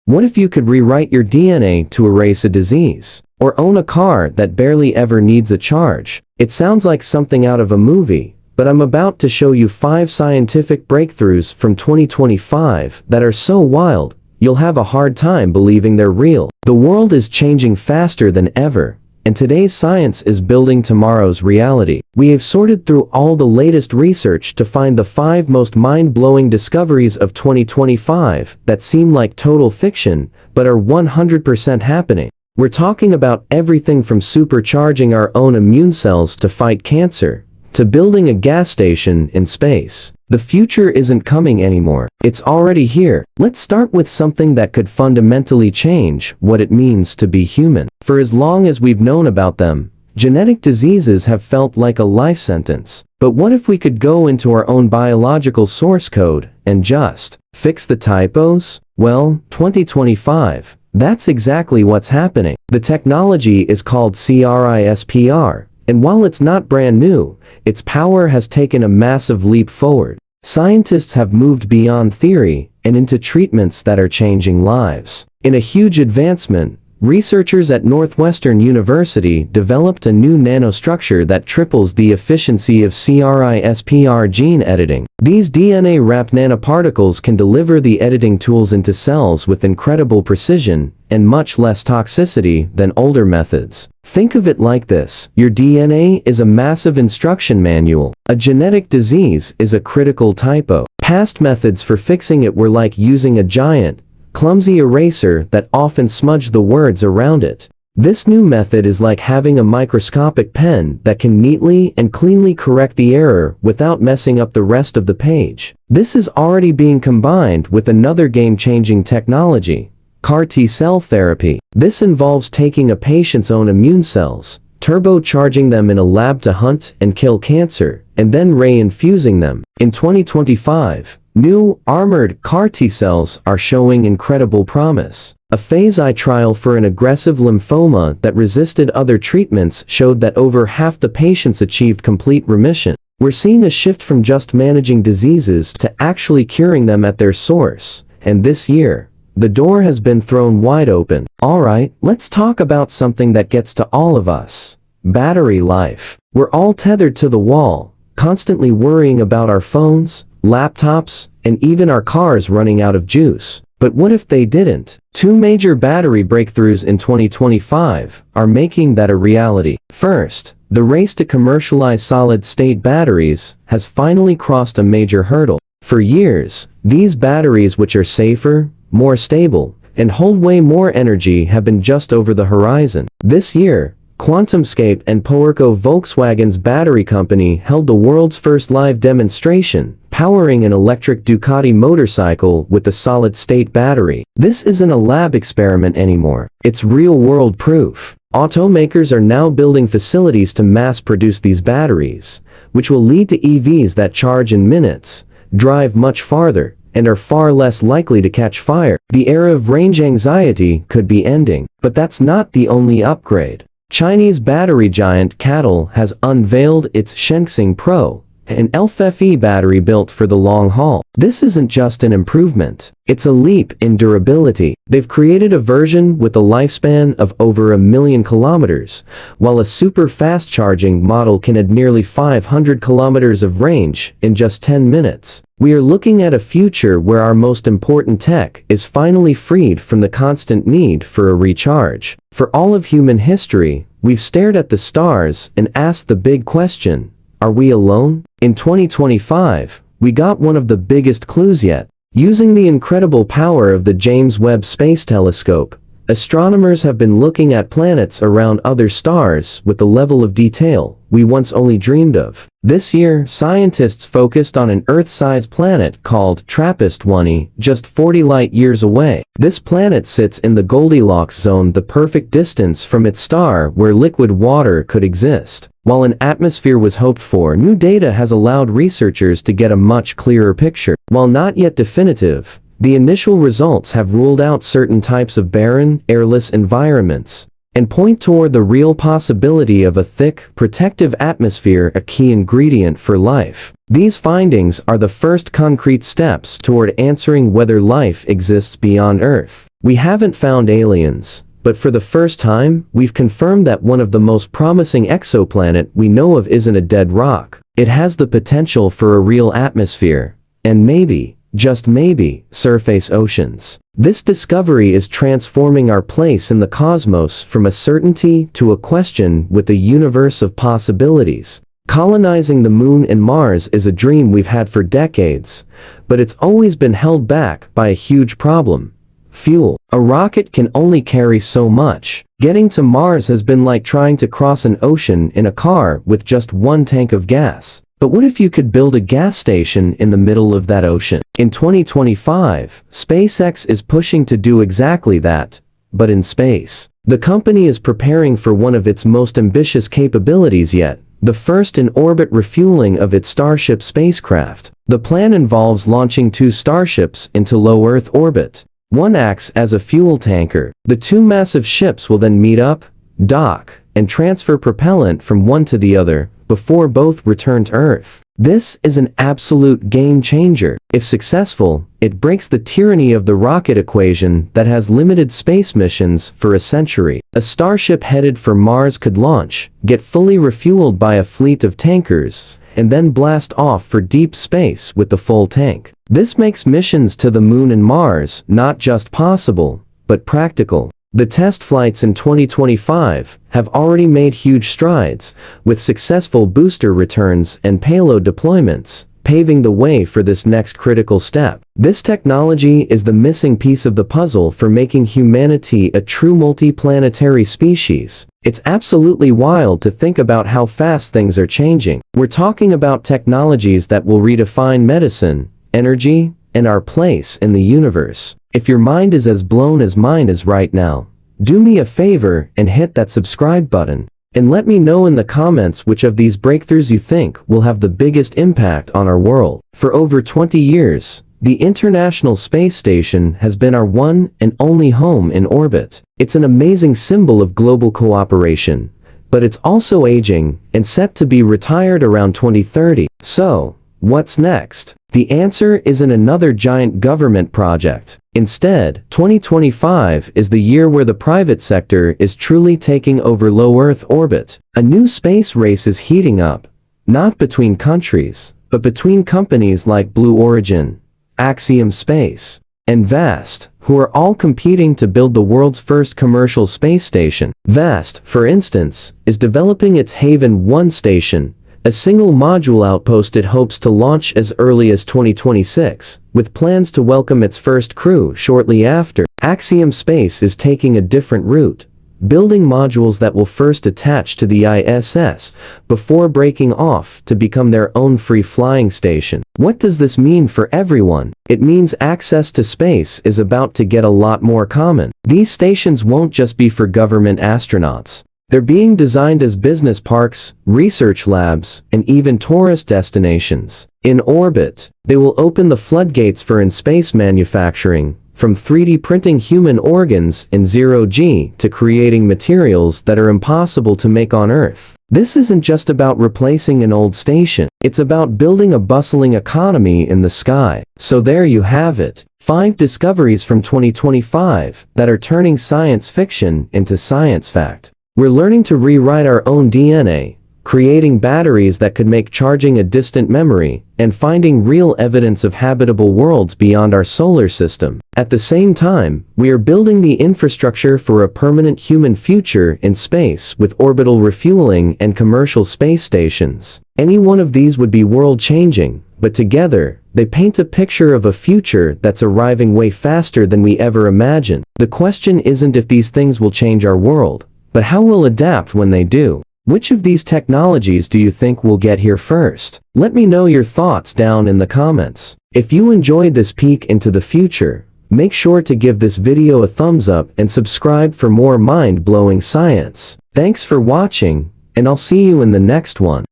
What if you could rewrite your DNA to erase a disease? Or own a car that barely ever needs a charge? It sounds like something out of a movie, but I'm about to show you 5 scientific breakthroughs from 2025 that are so wild, you'll have a hard time believing they're real. The world is changing faster than ever, and today's science is building tomorrow's reality. We have sorted through all the latest research to find the 5 most mind-blowing discoveries of 2025 that seem like total fiction, but are 100% happening. We're talking about everything from supercharging our own immune cells to fight cancer, to building a gas station in space. The future isn't coming anymore. It's already here. Let's start with something that could fundamentally change what it means to be human. For as long as we've known about them, genetic diseases have felt like a life sentence. But what if we could go into our own biological source code and just fix the typos? Well, 2025. That's exactly what's happening. The technology is called CRISPR. And while it's not brand new, its power has taken a massive leap forward. Scientists have moved beyond theory and into treatments that are changing lives. In a huge advancement, researchers at Northwestern University developed a new nanostructure that triples the efficiency of CRISPR gene editing. These DNA-wrapped nanoparticles can deliver the editing tools into cells with incredible precision and much less toxicity than older methods. Think of it like this: your DNA is a massive instruction manual. A genetic disease is a critical typo. Past methods for fixing it were like using a giant, clumsy eraser that often smudged the words around it. This new method is like having a microscopic pen that can neatly and cleanly correct the error without messing up the rest of the page. This is already being combined with another game-changing technology, CAR T-cell therapy. This involves taking a patient's own immune cells, turbocharging them in a lab to hunt and kill cancer, and then re-infusing them. In 2025, new, armored CAR T-cells are showing incredible promise. A phase I trial for an aggressive lymphoma that resisted other treatments showed that over half the patients achieved complete remission. We're seeing a shift from just managing diseases to actually curing them at their source. And this year, the door has been thrown wide open. Alright, let's talk about something that gets to all of us. Battery life. We're all tethered to the wall, constantly worrying about our phones, laptops, and even our cars running out of juice. But what if they didn't? 2 major battery breakthroughs in 2025 are making that a reality. First, the race to commercialize solid-state batteries has finally crossed a major hurdle. For years, these batteries, which are safer, more stable, and hold way more energy, have been just over the horizon. This year, QuantumScape and Powerco, Volkswagen's battery company, held the world's first live demonstration, powering an electric Ducati motorcycle with a solid-state battery. This isn't a lab experiment anymore. It's real-world proof. Automakers are now building facilities to mass-produce these batteries, which will lead to EVs that charge in minutes, drive much farther, and are far less likely to catch fire. The era of range anxiety could be ending. But that's not the only upgrade. Chinese battery giant CATL has unveiled its Shengxing Pro, an LFFE battery built for the long haul. This isn't just an improvement, it's a leap in durability. They've created a version with a lifespan of over 1 million kilometers, while a super fast charging model can add nearly 500 kilometers of range in just 10 minutes. We are looking at a future where our most important tech is finally freed from the constant need for a recharge. For all of human history, we've stared at the stars and asked the big question: are we alone? In 2025, we got one of the biggest clues yet. Using the incredible power of the James Webb Space Telescope, astronomers have been looking at planets around other stars with the level of detail we once only dreamed of. This year, scientists focused on an Earth-sized planet called TRAPPIST-1e, just 40 light-years away. This planet sits in the Goldilocks zone, the perfect distance from its star where liquid water could exist. While an atmosphere was hoped for, new data has allowed researchers to get a much clearer picture. While not yet definitive, the initial results have ruled out certain types of barren, airless environments, and point toward the real possibility of a thick, protective atmosphere, a key ingredient for life. These findings are the first concrete steps toward answering whether life exists beyond Earth. We haven't found aliens, but for the first time, we've confirmed that one of the most promising exoplanet we know of isn't a dead rock. It has the potential for a real atmosphere, and maybe, just maybe, surface oceans. This discovery is transforming our place in the cosmos from a certainty to a question with a universe of possibilities. Colonizing the moon and Mars is a dream we've had for decades, but it's always been held back by a huge problem: fuel. A rocket can only carry so much. Getting to Mars has been like trying to cross an ocean in a car with just one tank of gas. But what if you could build a gas station in the middle of that ocean? In 2025, SpaceX is pushing to do exactly that, but in space. The company is preparing for one of its most ambitious capabilities yet: the first in-orbit refueling of its Starship spacecraft. The plan involves launching 2 Starships into low Earth orbit. One acts as a fuel tanker. The 2 massive ships will then meet up, dock, and transfer propellant from one to the other before both return to Earth. This is an absolute game changer. If successful, it breaks the tyranny of the rocket equation that has limited space missions for a century. A Starship headed for Mars could launch, get fully refueled by a fleet of tankers, and then blast off for deep space with the full tank. This makes missions to the Moon and Mars not just possible, but practical. The test flights in 2025 have already made huge strides, with successful booster returns and payload deployments, paving the way for this next critical step. This technology is the missing piece of the puzzle for making humanity a true multiplanetary species. It's absolutely wild to think about how fast things are changing. We're talking about technologies that will redefine medicine, energy, and our place in the universe. If your mind is as blown as mine is right now, do me a favor and hit that subscribe button. And let me know in the comments which of these breakthroughs you think will have the biggest impact on our world. For over 20 years, the International Space Station has been our one and only home in orbit. It's an amazing symbol of global cooperation, but it's also aging and set to be retired around 2030. So, what's next? The answer isn't another giant government project. Instead, 2025 is the year where the private sector is truly taking over low Earth orbit. A new space race is heating up, not between countries, but between companies like Blue Origin, Axiom Space, and Vast, who are all competing to build the world's first commercial space station. Vast, for instance, is developing its Haven 1 station, a single module outpost it hopes to launch as early as 2026, with plans to welcome its first crew shortly after. Axiom Space is taking a different route, building modules that will first attach to the ISS before breaking off to become their own free-flying station. What does this mean for everyone? It means access to space is about to get a lot more common. These stations won't just be for government astronauts. They're being designed as business parks, research labs, and even tourist destinations. In orbit, they will open the floodgates for in-space manufacturing, from 3D printing human organs in zero-G to creating materials that are impossible to make on Earth. This isn't just about replacing an old station. It's about building a bustling economy in the sky. So there you have it. 5 discoveries from 2025 that are turning science fiction into science fact. We're learning to rewrite our own DNA, creating batteries that could make charging a distant memory, and finding real evidence of habitable worlds beyond our solar system. At the same time, we are building the infrastructure for a permanent human future in space with orbital refueling and commercial space stations. Any one of these would be world-changing, but together, they paint a picture of a future that's arriving way faster than we ever imagined. The question isn't if these things will change our world, but how we'll adapt when they do. Which of these technologies do you think will get here first? Let me know your thoughts down in the comments. If you enjoyed this peek into the future, make sure to give this video a thumbs up and subscribe for more mind-blowing science. Thanks for watching, and I'll see you in the next one.